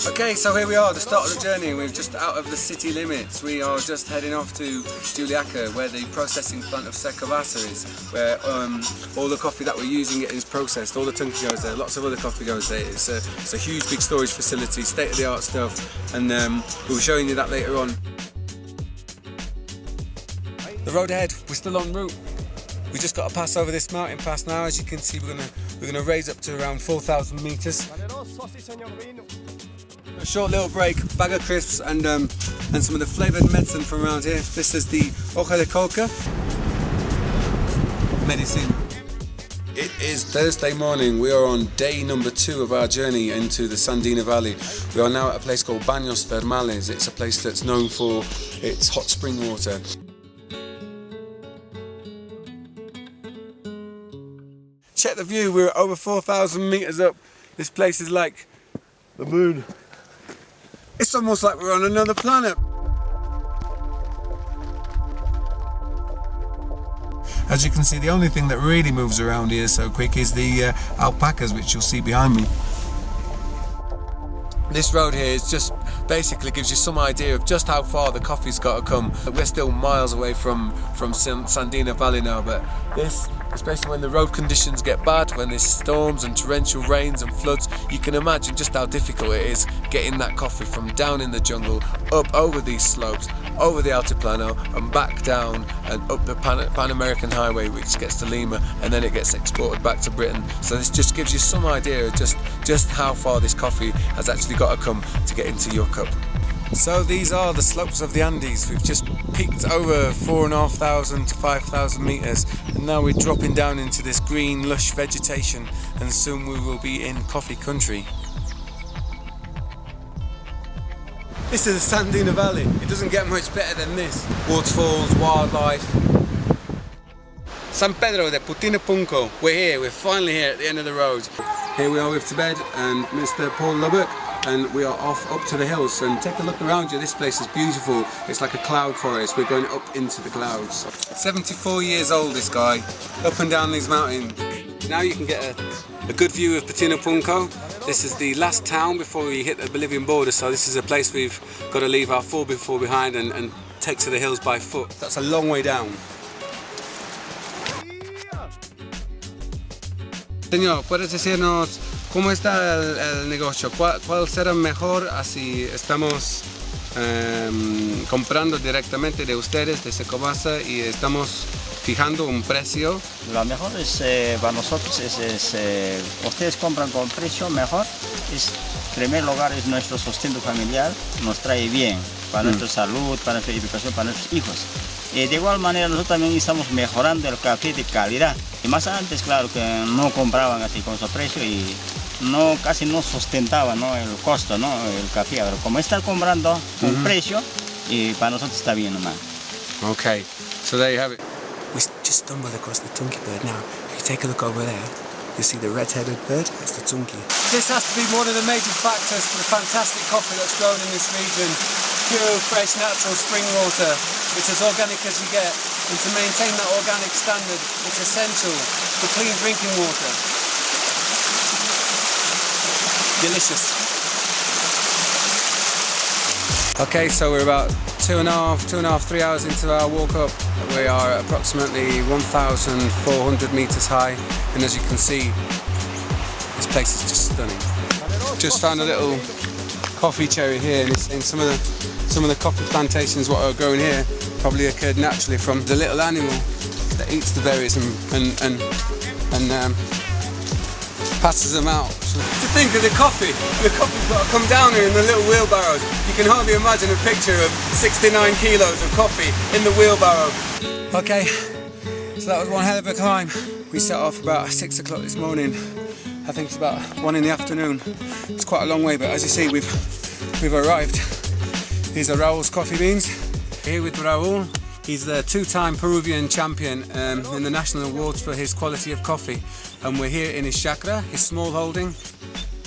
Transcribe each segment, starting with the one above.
Okay, so here we are, the start of the journey. We're just out of the city limits. We are just heading off to Juliaca, where the processing plant of Secovasa is, where all the coffee that we're using is processed. All the Tunki goes there, lots of other coffee goes there. It's a huge big storage facility, state-of-the-art stuff, and we'll be showing you that later on. The road ahead, we're still en route. We just got to pass over this mountain pass now. As you can see, we're gonna raise up to around 4,000 meters. A short little break, bag of crisps and some of the flavoured medicine from around here. This is the hoja de coca medicine. It is Thursday morning. We are on day number 2 of our journey into the Sandina Valley. We are now at a place called Baños Thermales. It's a place that's known for its hot spring water. Check the view, we're over 4,000 meters up. This place is like the moon. It's almost like we're on another planet. As you can see, the only thing that really moves around here so quick is the alpacas, which you'll see behind me. This road here is just basically gives you some idea of just how far the coffee's got to come. We're still miles away from Sandina Valley now, but this, especially when the road conditions get bad, when there's storms and torrential rains and floods, you can imagine just how difficult it is getting that coffee from down in the jungle, up over these slopes, over the Altiplano and back down and up the Pan American Highway, which gets to Lima, and then it gets exported back to Britain. So this just gives you some idea of just how far this coffee has actually got to come to get into your cup. So these are the slopes of the Andes. We've just peaked over 4,500 to 5,000 meters, and now we're dropping down into this green lush vegetation, and soon we will be in coffee country. This is the Sandina Valley. It doesn't get much better than this. Waterfalls, wildlife. San Pedro de Putina-Punco. We're finally here at the end of the road. Here we are with Tibet and Mr. Paul Lubbock, and we are off up to the hills. And take a look around you. This place is beautiful. It's like a cloud forest. We're going up into the clouds. 74 years old, this guy, up and down these mountains. Now you can get a good view of Putina-Punco. This is the last town before we hit the Bolivian border, so this is a place we've got to leave our 4x4 behind and take to the hills by foot. That's a long way down. Señor, ¿puedes decirnos cómo está el negocio? ¿Cuál será mejor así estamos comprando directamente de ustedes, de Secovasa, y estamos fijando un precio? Lo mejor es para nosotros ustedes compran con precio mejor. En primer lugar es nuestro sustento familiar, nos trae bien para nuestra salud, para nuestra educación, para nuestros hijos. De igual manera nosotros también estamos mejorando el café de calidad. Y más antes, claro, que no compraban así con su precio y casi no sustentaba, ¿no?, el costo, ¿no?, el café. Ahora, como está comprando con precio, y para nosotros está bien nomás. Okay, so there you have it. We just stumbled across the Tunki bird. Now, if you take a look over there, you see the red-headed bird. It's the Tunki. This has to be one of the major factors for the fantastic coffee that's grown in this region. Pure, fresh, natural spring water. It's as organic as you get. And to maintain that organic standard, it's essential for clean drinking water. Delicious. Okay, so we're about 3 hours into our walk up. We are at approximately 1,400 meters high, and as you can see, this place is just stunning. Just found a little coffee cherry here, and it's saying some of the coffee plantations what are growing here probably occurred naturally from the little animal that eats the berries and passes them out. So, to think of the coffee's got to come down here in the little wheelbarrows. You can hardly imagine a picture of 69 kilos of coffee in the wheelbarrow. Okay, so that was one hell of a climb. We set off about 6 o'clock this morning. I think it's about 1 in the afternoon. It's quite a long way, but as you see, we've arrived. These are Raul's coffee beans. Here with Raul. He's the two-time Peruvian champion in the national awards for his quality of coffee. And we're here in his chacra, his small holding.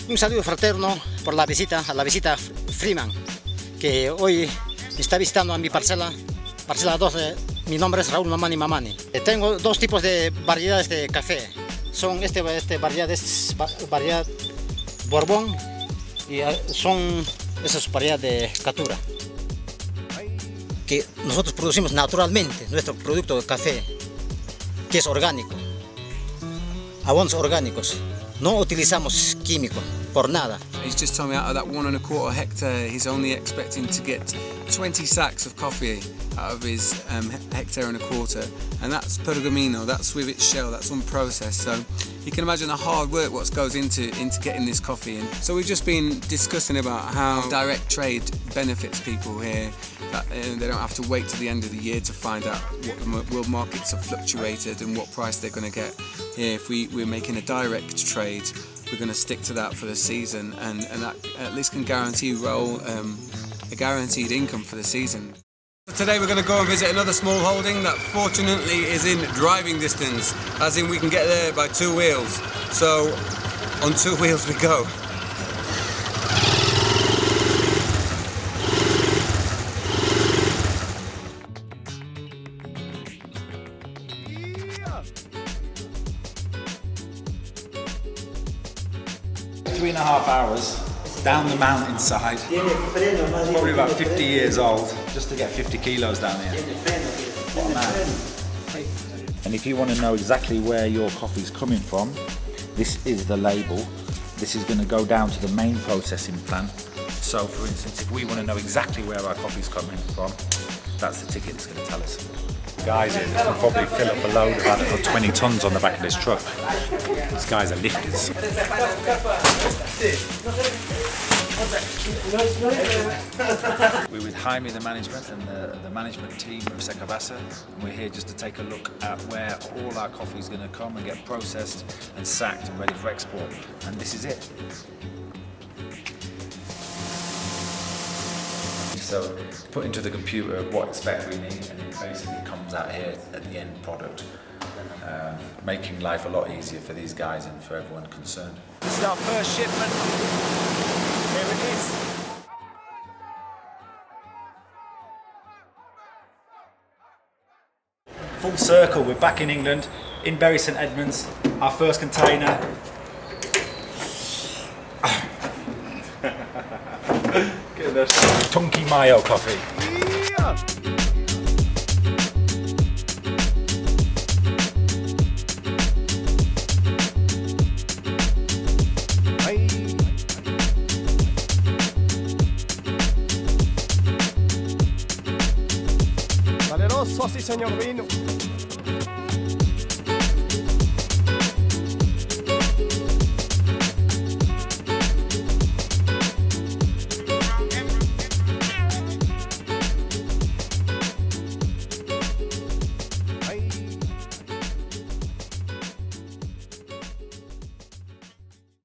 Un saludo fraterno por la visita, a la visita Freeman, que hoy está visitando a mi parcela 12. Mi nombre es Raúl Mamani. Tengo dos tipos de variedades de café. Son variedad Borbón y son esas variedades de Catura. Que nosotros producimos naturalmente nuestro producto de café, que es orgánico, abonos orgánicos, no utilizamos químicos por nada. He's just told me out of that 1 1/4 hectare, he's only expecting to get 20 sacks of coffee out of his 1 1/4 hectare, and that's pergamino, that's with its shell, that's unprocessed. So you can imagine the hard work what goes into getting this coffee in. So we've just been discussing about how direct trade benefits people here, that they don't have to wait till the end of the year to find out what the world markets have fluctuated and what price they're going to get. Here, if we're making a direct trade, we're going to stick to that for the season, and that at least can guarantee Raul a guaranteed income for the season. Today we're going to go and visit another small holding that fortunately is in driving distance, as in we can get there by 2 wheels. So on 2 wheels we go. Three and a half hours down the mountainside, probably about 50 years old, just to get 50 kilos down here. What a man. And if you want to know exactly where your coffee's coming from, this is the label. This is going to go down to the main processing plant. So for instance, if we want to know exactly where our coffee's coming from, that's the ticket that's going to tell us. Guys here that can probably fill up a load of about 20 tons on the back of this truck. These guys are lifters. We're with Jaime, the management, and the management team of Secabasa, and we're here just to take a look at where all our coffee is going to come and get processed and sacked and ready for export. And this is it. So put into the computer what spec we need, and it basically comes out here at the end product, making life a lot easier for these guys and for everyone concerned. This is our first shipment. Here it is. Full circle, we're back in England, in Bury St Edmunds, our first container. Tunki Mayo coffee. Valeroso, sí señor, vino.